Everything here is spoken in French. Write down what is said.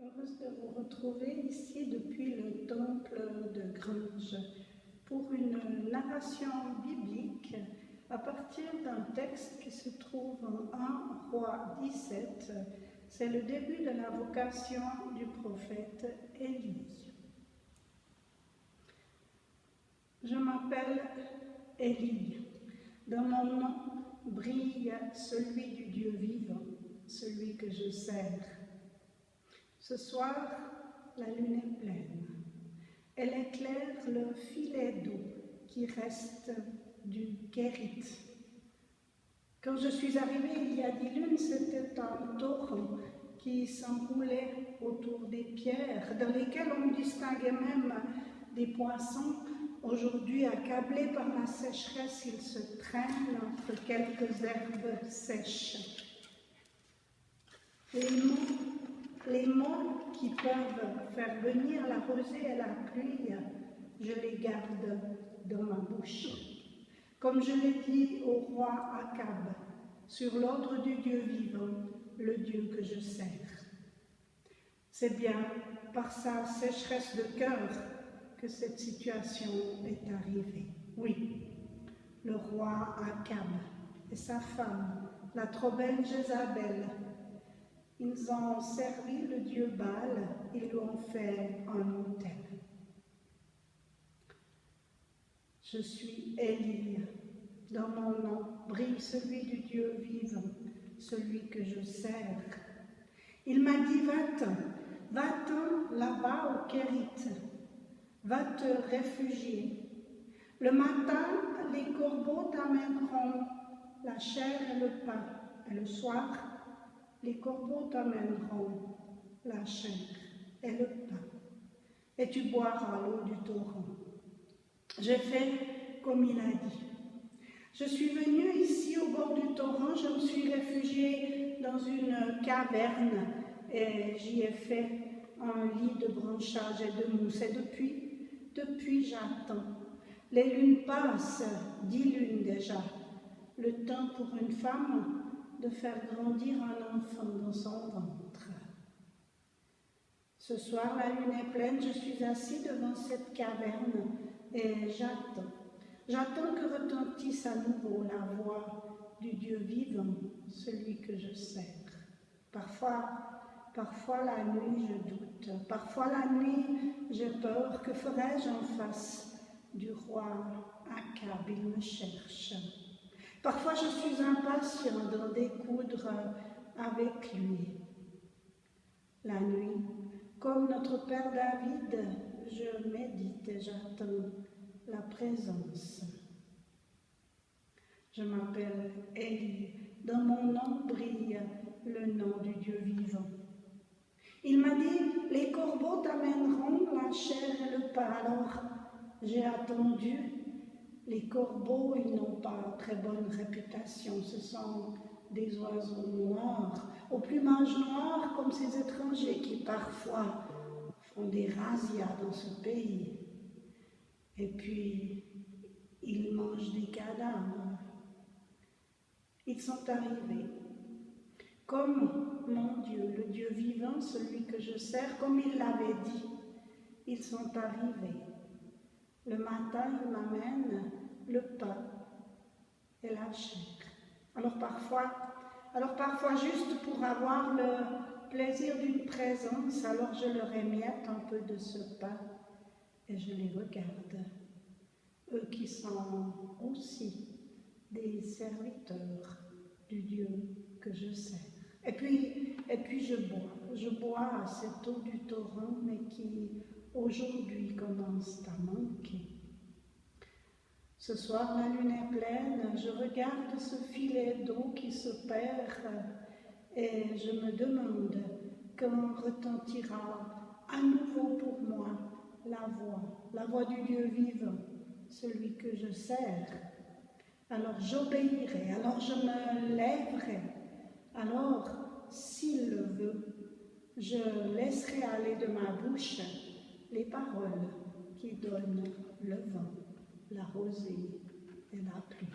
Heureuse de vous retrouver ici depuis le temple de Grange pour une narration biblique à partir d'un texte qui se trouve en 1 Roi 17. C'est le début de la vocation du prophète Élie. Je m'appelle Élie. Dans mon nom brille celui du Dieu vivant, celui que je sers. Ce soir, la lune est pleine. Elle éclaire le filet d'eau qui reste du Kérit. Quand je suis arrivée il y a 10 lunes, c'était un torrent qui s'enroulait autour des pierres, dans lesquelles on distinguait même des poissons. Aujourd'hui, accablés par la sécheresse, ils se traînent entre quelques herbes sèches. Les mots qui peuvent faire venir la rosée et la pluie, je les garde dans ma bouche. Comme je l'ai dit au roi Akab, sur l'ordre du Dieu vivant, le Dieu que je sers. C'est bien par sa sécheresse de cœur que cette situation est arrivée. Oui, le roi Akab et sa femme, la trop belle Jézabel, ils ont servi le dieu Baal, ils lui ont fait un autel. Je suis Élie, dans mon nom brille celui du Dieu vivant, celui que je sers. Il m'a dit, va-t'en là-bas au Kérit, va te réfugier. Le matin, les corbeaux t'amèneront la chair et le pain, et le soir, les corbeaux t'amèneront la chair et le pain, et tu boiras l'eau du torrent. J'ai fait comme il a dit. Je suis venue ici au bord du torrent, je me suis réfugiée dans une caverne et j'y ai fait un lit de branchages et de mousse. Et depuis j'attends. Les lunes passent, 10 lunes déjà. Le temps pour une femme de faire grandir un enfant dans son ventre. Ce soir, la lune est pleine, je suis assis devant cette caverne et j'attends. J'attends que retentisse à nouveau la voix du Dieu vivant, celui que je sers. Parfois la nuit je doute, parfois la nuit j'ai peur, que ferais-je en face du roi Akab, il me cherche. Parfois je suis impatient d'en découdre avec lui. La nuit, comme notre père David, je médite et j'attends la présence. Je m'appelle Élie, dans mon nom brille le nom du Dieu vivant. Il m'a dit, les corbeaux t'amèneront la chair et le pain. Alors j'ai attendu. Les corbeaux, ils n'ont pas très bonne réputation, ce sont des oiseaux noirs, au plumage noir comme ces étrangers qui parfois font des razzias dans ce pays. Et puis, ils mangent des cadavres. Ils sont arrivés. Comme mon Dieu, le Dieu vivant, celui que je sers, comme il l'avait dit, ils sont arrivés. Le matin, il m'amène le pain et la chair. Alors parfois, juste pour avoir le plaisir d'une présence, alors je leur émiette un peu de ce pain et je les regarde. Eux qui sont aussi des serviteurs du Dieu que je sers. Et puis je bois cette eau du torrent, mais qui aujourd'hui commence à manquer. Ce soir, la lune est pleine, je regarde ce filet d'eau qui se perd et je me demande quand retentira à nouveau pour moi la voix du Dieu vivant, celui que je sers. Alors j'obéirai, alors je me lèverai, alors, s'il le veut, je laisserai aller de ma bouche les paroles qui donnent le vent, la rosée et la pluie.